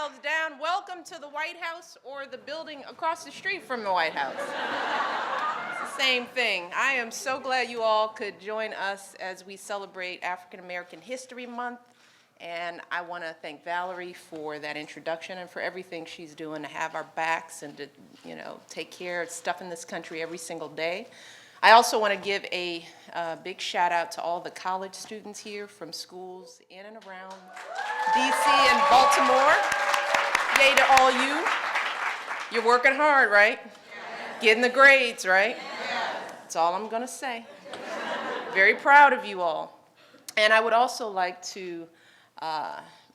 yourselves down. Welcome to the White House or the building across the street from the White House. It's the same thing. I am so glad you all could join us as we celebrate African American History Month. And I want to thank Valerie for that introduction and for everything she's doing to have our backs and to, take care of stuff in this country every single day. I also want to give a big shout out to all the college students here from schools in and around DC and Baltimore. Yay to all you. You're working hard, right? Getting the grades, right? That's all I'm going to say. Very proud of you all. And I would also like to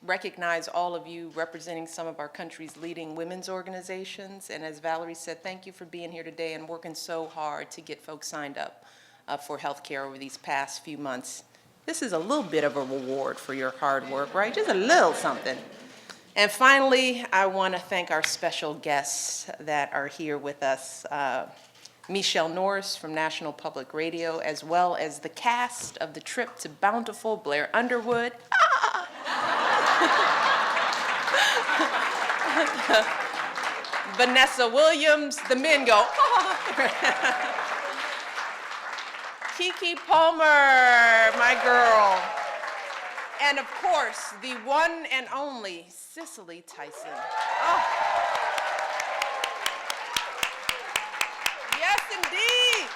recognize all of you representing some of our country's leading women's organizations. And as Valerie said, thank you for being here today and working so hard to get folks signed up for health care over these past few months. This is a little bit of a reward for your hard work, right? Just a little something. And finally, I want to thank our special guests that are here with us. Michelle Norris from National Public Radio, as well as the cast of the trip to Bountiful, Blair Underwood. Vanessa Williams, the men go, Kiki Palmer, my girl. And of course, the one and only Cicely Tyson. Oh. Yes, indeed.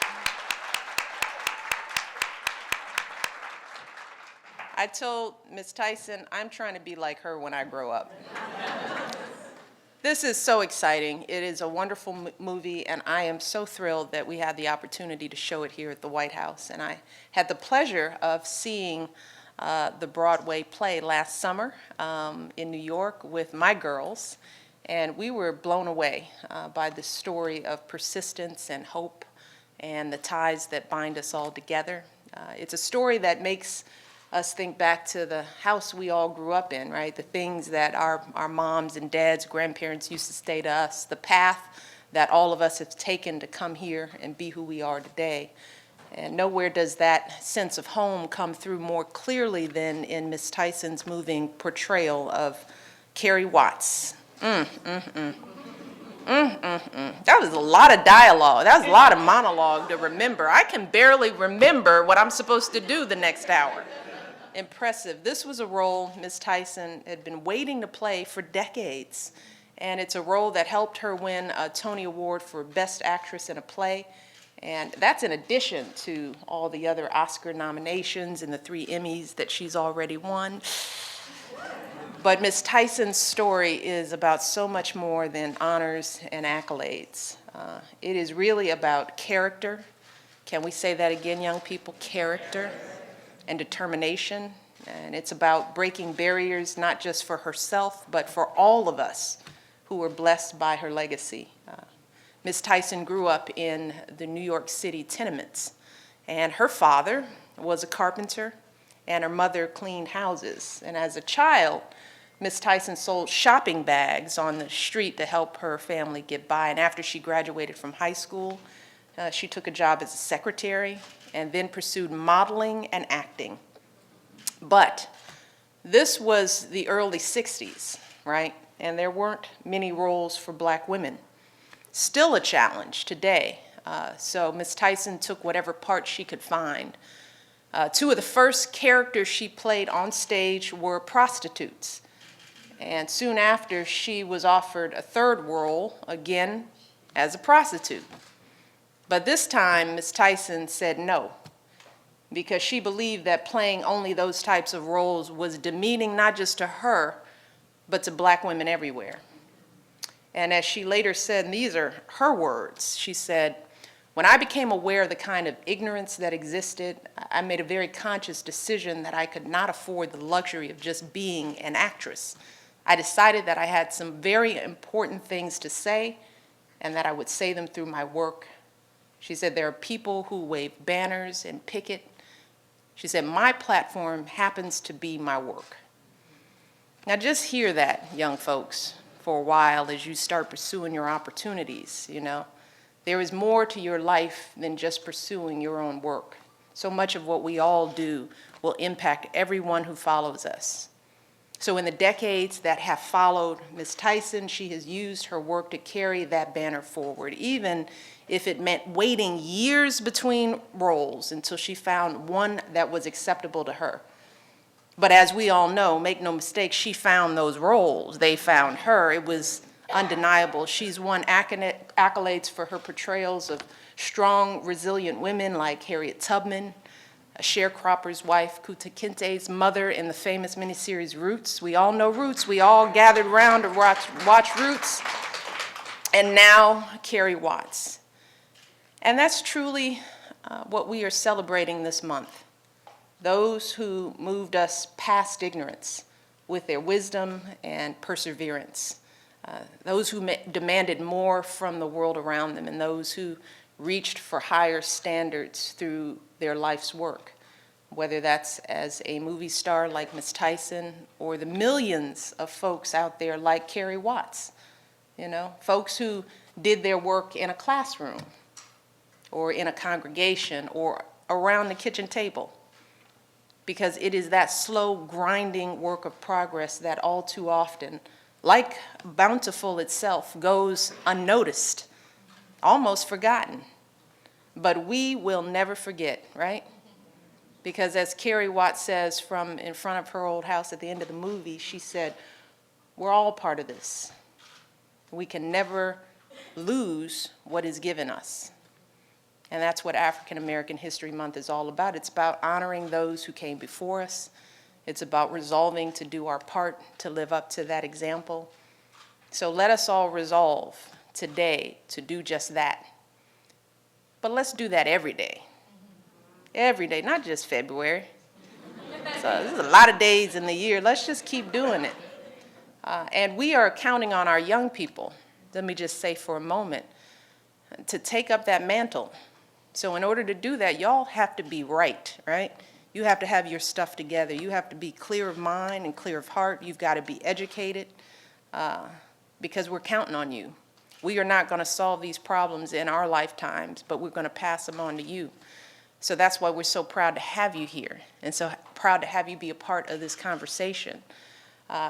I told Miss Tyson, I'm trying to be like her when I grow up. This is so exciting. It is a wonderful movie, and I am so thrilled that we had the opportunity to show it here at the White House. And I had the pleasure of seeing the Broadway play last summer in New York with my girls, and we were blown away by the story of persistence and hope and the ties that bind us all together. It's a story that makes us think back to the house we all grew up in, right? The things that our moms and dads, grandparents used to say to us, the path that all of us have taken to come here and be who we are today. And nowhere does that sense of home come through more clearly than in Miss Tyson's moving portrayal of Carrie Watts. That was a lot of dialogue. That was a lot of monologue to remember. I can barely remember what I'm supposed to do the next hour. Impressive. This was a role Miss Tyson had been waiting to play for decades, and it's a role that helped her win a Tony Award for Best Actress in a Play, and that's in addition to all the other Oscar nominations and the 3 Emmys that she's already won. But Miss Tyson's story is about so much more than honors and accolades. It is really about character. Can we say that again, young people? Character and determination, and it's about breaking barriers not just for herself, but for all of us who were blessed by her legacy. Ms. Tyson grew up in the New York City tenements, and her father was a carpenter, and her mother cleaned houses. And as a child, Ms. Tyson sold shopping bags on the street to help her family get by, and after she graduated from high school, she took a job as a secretary and then pursued modeling and acting. But this was the early 60s, right? And there weren't many roles for black women. Still a challenge today. So Miss Tyson took whatever part she could find. 2 of the first characters she played on stage were prostitutes. And soon after, she was offered a 3rd role, again, as a prostitute. But this time, Ms. Tyson said no, because she believed that playing only those types of roles was demeaning not just to her, but to black women everywhere. And as she later said, and these are her words, she said, "When I became aware of the kind of ignorance that existed, I made a very conscious decision that I could not afford the luxury of just being an actress. I decided that I had some very important things to say and that I would say them through my work." She said, "There are people who wave banners and picket." She said, "My platform happens to be my work." Now just hear that, young folks, for a while as you start pursuing your opportunities, There is more to your life than just pursuing your own work. So much of what we all do will impact everyone who follows us. So in the decades that have followed Ms. Tyson, she has used her work to carry that banner forward, even if it meant waiting years between roles until she found one that was acceptable to her. But as we all know, make no mistake, she found those roles. They found her. It was undeniable. She's won accolades for her portrayals of strong, resilient women like Harriet Tubman, a sharecropper's wife, Kunta Kinte's mother in the famous miniseries Roots. We all know Roots. We all gathered around to watch Roots. And now Carrie Watts. And that's truly what we are celebrating this month. Those who moved us past ignorance with their wisdom and perseverance. Those who demanded more from the world around them, and those who reached for higher standards through their life's work, whether that's as a movie star like Ms. Tyson or the millions of folks out there like Carrie Watts, folks who did their work in a classroom or in a congregation or around the kitchen table. Because it is that slow, grinding work of progress that all too often, like Bountiful itself, goes unnoticed, almost forgotten. But we will never forget, right? Because as Carrie Watts says from in front of her old house at the end of the movie, she said, we're all part of this. We can never lose what is given us. And that's what African American History Month is all about. It's about honoring those who came before us. It's about resolving to do our part to live up to that example. So let us all resolve today to do just that. But let's do that every day. Every day, not just February. So there's a lot of days in the year. Let's just keep doing it. And we are counting on our young people, let me just say for a moment, to take up that mantle. So in order to do that, y'all have to be right? You have to have your stuff together. You have to be clear of mind and clear of heart. You've got to be educated because we're counting on you. We are not going to solve these problems in our lifetimes, but we're going to pass them on to you. So that's why we're so proud to have you here and so proud to have you be a part of this conversation.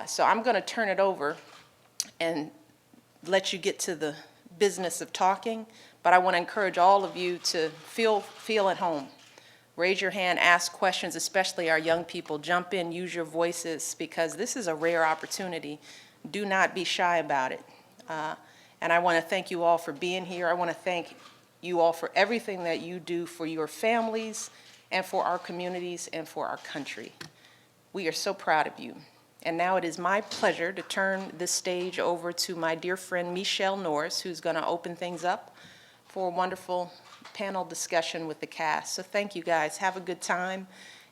So I'm going to turn it over and let you get to the business of talking. But I want to encourage all of you to feel at home. Raise your hand, ask questions, especially our young people. Jump in, use your voices, because this is a rare opportunity. Do not be shy about it. And I want to thank you all for being here. I want to thank you all for everything that you do for your families and for our communities and for our country. We are so proud of you. And now it is my pleasure to turn this stage over to my dear friend Michelle Norris, who's going to open things up for a wonderful panel discussion with the cast. So thank you guys. Have a good time,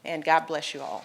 and God bless you all.